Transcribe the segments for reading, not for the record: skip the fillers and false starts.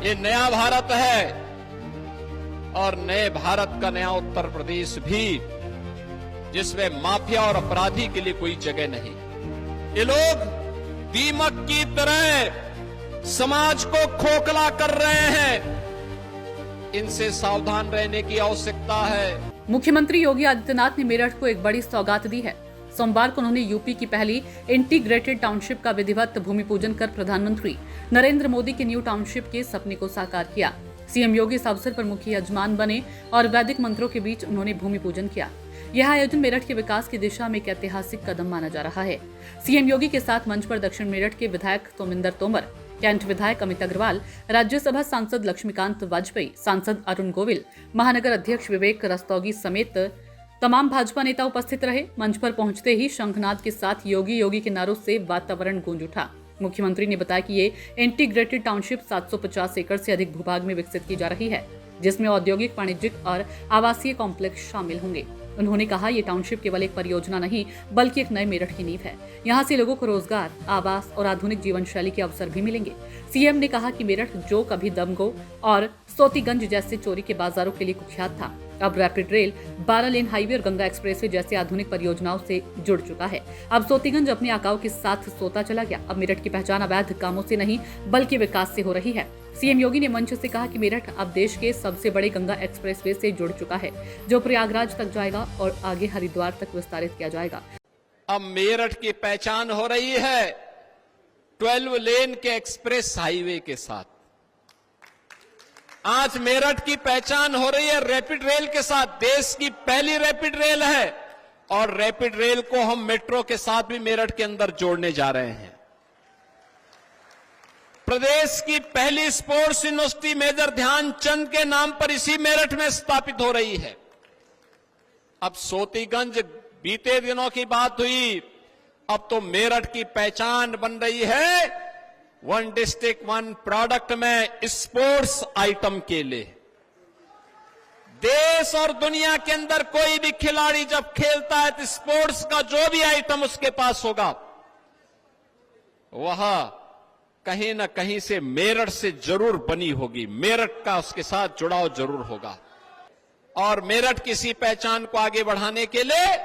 ये नया भारत है और नए भारत का नया उत्तर प्रदेश भी, जिसमें माफिया और अपराधी के लिए कोई जगह नहीं। ये लोग दीमक की तरह समाज को खोखला कर रहे हैं, इनसे सावधान रहने की आवश्यकता है। मुख्यमंत्री योगी आदित्यनाथ ने मेरठ को एक बड़ी सौगात दी है। सोमवार को उन्होंने यूपी की पहली इंटीग्रेटेड टाउनशिप का विधिवत भूमि पूजन कर प्रधानमंत्री नरेंद्र मोदी के न्यू टाउनशिप के सपने को साकार किया। सीएम योगी इस अवसर पर मुख्य यजमान बने और वैदिक मंत्रों के बीच उन्होंने भूमि पूजन किया। यह आयोजन मेरठ के विकास की दिशा में एक ऐतिहासिक कदम माना जा रहा है। सीएम योगी के साथ मंच पर दक्षिण मेरठ के विधायक तोमिंदर तोमर, कैंट विधायक अमित अग्रवाल, राज्यसभा सांसद लक्ष्मीकांत वाजपेयी, सांसद अरुण गोविल, महानगर अध्यक्ष विवेक रस्तोगी समेत तमाम भाजपा नेता उपस्थित रहे। मंच पर पहुंचते ही शंखनाद के साथ योगी योगी के नारों से वातावरण गूंज उठा। मुख्यमंत्री ने बताया कि ये इंटीग्रेटेड टाउनशिप 750 एकड़ से अधिक भूभाग में विकसित की जा रही है, जिसमें औद्योगिक, वाणिज्यिक और आवासीय कॉम्प्लेक्स शामिल होंगे। उन्होंने कहा, ये टाउनशिप केवल एक परियोजना नहीं बल्कि एक नए मेरठ की नींव है। यहाँ से लोगों को रोजगार, आवास और आधुनिक जीवन शैली के अवसर भी मिलेंगे। सीएम ने कहा कि मेरठ जो कभी दमगो और सोतीगंज जैसे चोरी के बाजारों के लिए कुख्यात था, अब रैपिड रेल, 12 लेन हाईवे और गंगा एक्सप्रेसवे जैसे आधुनिक परियोजनाओं से जुड़ चुका है। अब सोतीगंज अपने आकाओं के साथ सोता चला गया। अब मेरठ की पहचान अवैध कामों से नहीं बल्कि विकास से हो रही है। सीएम योगी ने मंच से कहा कि मेरठ अब देश के सबसे बड़े गंगा एक्सप्रेसवे से जुड़ चुका है, जो प्रयागराज तक जाएगा और आगे हरिद्वार तक विस्तारित किया जाएगा। अब मेरठ की पहचान हो रही है 12 लेन के एक्सप्रेस हाईवे के साथ। आज मेरठ की पहचान हो रही है रैपिड रेल के साथ। देश की पहली रैपिड रेल है और रैपिड रेल को हम मेट्रो के साथ भी मेरठ के अंदर जोड़ने जा रहे हैं। प्रदेश की पहली स्पोर्ट्स यूनिवर्सिटी मेजर ध्यानचंद के नाम पर इसी मेरठ में स्थापित हो रही है। अब सोतीगंज बीते दिनों की बात हुई, अब तो मेरठ की पहचान बन रही है वन डिस्ट्रिक्ट वन प्रोडक्ट में स्पोर्ट्स आइटम के लिए। देश और दुनिया के अंदर कोई भी खिलाड़ी जब खेलता है तो स्पोर्ट्स का जो भी आइटम उसके पास होगा, वह कहीं ना कहीं से मेरठ से जरूर बनी होगी, मेरठ का उसके साथ जुड़ाव जरूर होगा। और मेरठ की इसी पहचान को आगे बढ़ाने के लिए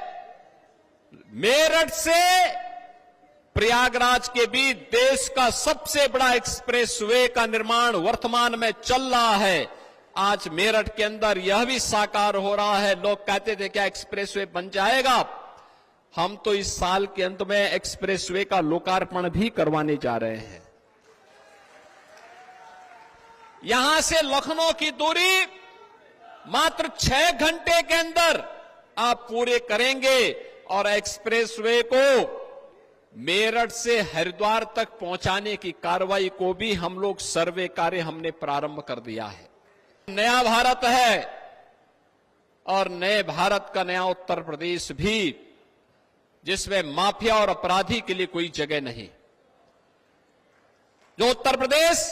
मेरठ से प्रयागराज के बीच देश का सबसे बड़ा एक्सप्रेसवे का निर्माण वर्तमान में चल रहा है। आज मेरठ के अंदर यह भी साकार हो रहा है। लोग कहते थे क्या एक्सप्रेसवे बन जाएगा? हम तो इस साल के अंत में एक्सप्रेसवे का लोकार्पण भी करवाने जा रहे हैं। यहां से लखनऊ की दूरी मात्र 6 घंटे के अंदर आप पूरे करेंगे और एक्सप्रेसवे को मेरठ से हरिद्वार तक पहुंचाने की कार्रवाई को भी हम लोग सर्वे कार्य हमने प्रारंभ कर दिया है। नया भारत है और नए भारत का नया उत्तर प्रदेश भी, जिसमें माफिया और अपराधी के लिए कोई जगह नहीं। जो उत्तर प्रदेश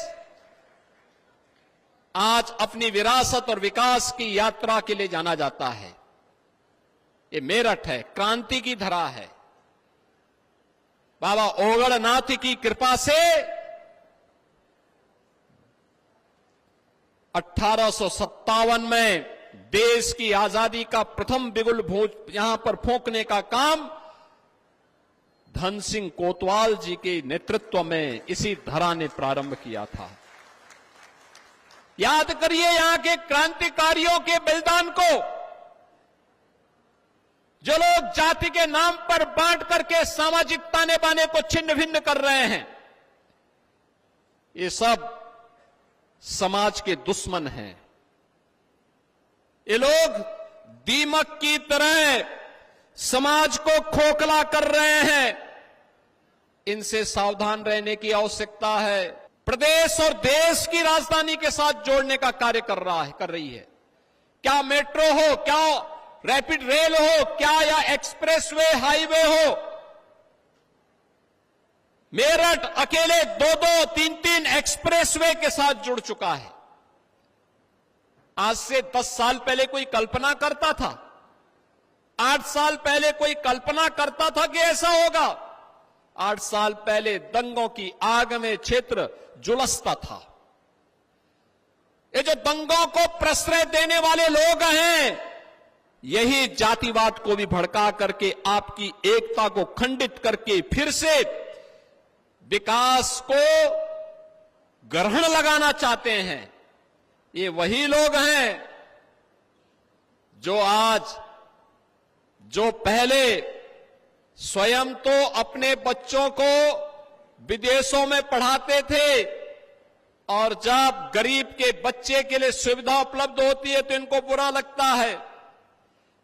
आज अपनी विरासत और विकास की यात्रा के लिए जाना जाता है, ये मेरठ है, क्रांति की धरा है। बाबा ओगड़नाथ की कृपा से 1857 में देश की आजादी का प्रथम बिगुल यहां पर फूंकने का काम धन सिंह कोतवाल जी के नेतृत्व में इसी धरा ने प्रारंभ किया था। याद करिए यहां के क्रांतिकारियों के बलिदान को, जो लोग जाति के नाम पर बांट करके सामाजिक ताने बाने को छिन्न भिन्न कर रहे हैं, ये सब समाज के दुश्मन हैं। ये लोग दीमक की तरह समाज को खोखला कर रहे हैं, इनसे सावधान रहने की आवश्यकता है। प्रदेश और देश की राजधानी के साथ जोड़ने का कार्य कर रही है। क्या मेट्रो हो, क्या रैपिड रेल हो, क्या या एक्सप्रेसवे हाईवे हो, मेरठ अकेले 2-2, 3-3 एक्सप्रेसवे के साथ जुड़ चुका है। आज से 10 साल पहले कोई कल्पना करता था? 8 साल पहले कोई कल्पना करता था कि ऐसा होगा? 8 साल पहले दंगों की आग में क्षेत्र झुलसता था। ये जो दंगों को प्रश्रय देने वाले लोग हैं, यही जातिवाद को भी भड़का करके आपकी एकता को खंडित करके फिर से विकास को ग्रहण लगाना चाहते हैं। ये वही लोग हैं जो आज, जो पहले स्वयं तो अपने बच्चों को विदेशों में पढ़ाते थे और जब गरीब के बच्चे के लिए सुविधा उपलब्ध होती है तो इनको बुरा लगता है।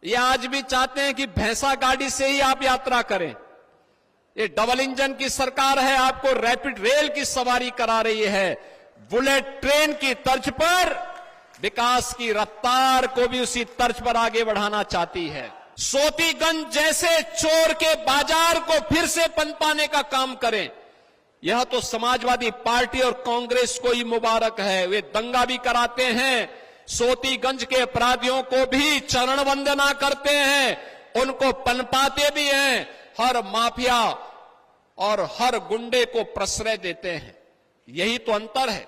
ये आज भी चाहते हैं कि भैंसा गाड़ी से ही आप यात्रा करें। ये डबल इंजन की सरकार है, आपको रैपिड रेल की सवारी करा रही है। बुलेट ट्रेन की तर्ज पर विकास की रफ्तार को भी उसी तर्ज पर आगे बढ़ाना चाहती है। सोतीगंज जैसे चोर के बाजार को फिर से पनपाने का काम करें। यह तो समाजवादी पार्टी और कांग्रेस को ही मुबारक है। वे दंगा भी कराते हैं, सोतीगंज के अपराधियों को भी चरण वंदना करते हैं, उनको पनपाते भी हैं, हर माफिया और हर गुंडे को प्रश्रय देते हैं। यही तो अंतर है।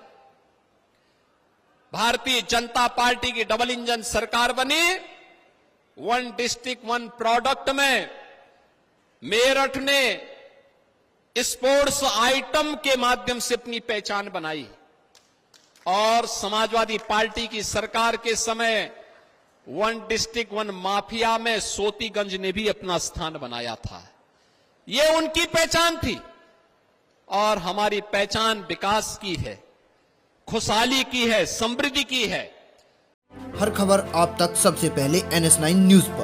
भारतीय जनता पार्टी की डबल इंजन सरकार बनी, वन डिस्ट्रिक्ट वन प्रोडक्ट में मेरठ ने स्पोर्ट्स आइटम के माध्यम से अपनी पहचान बनाई और समाजवादी पार्टी की सरकार के समय वन डिस्ट्रिक्ट वन माफिया में सोतीगंज ने भी अपना स्थान बनाया था। ये उनकी पहचान थी और हमारी पहचान विकास की है, खुशहाली की है, समृद्धि की है। हर खबर आप तक सबसे पहले NS9 न्यूज पर।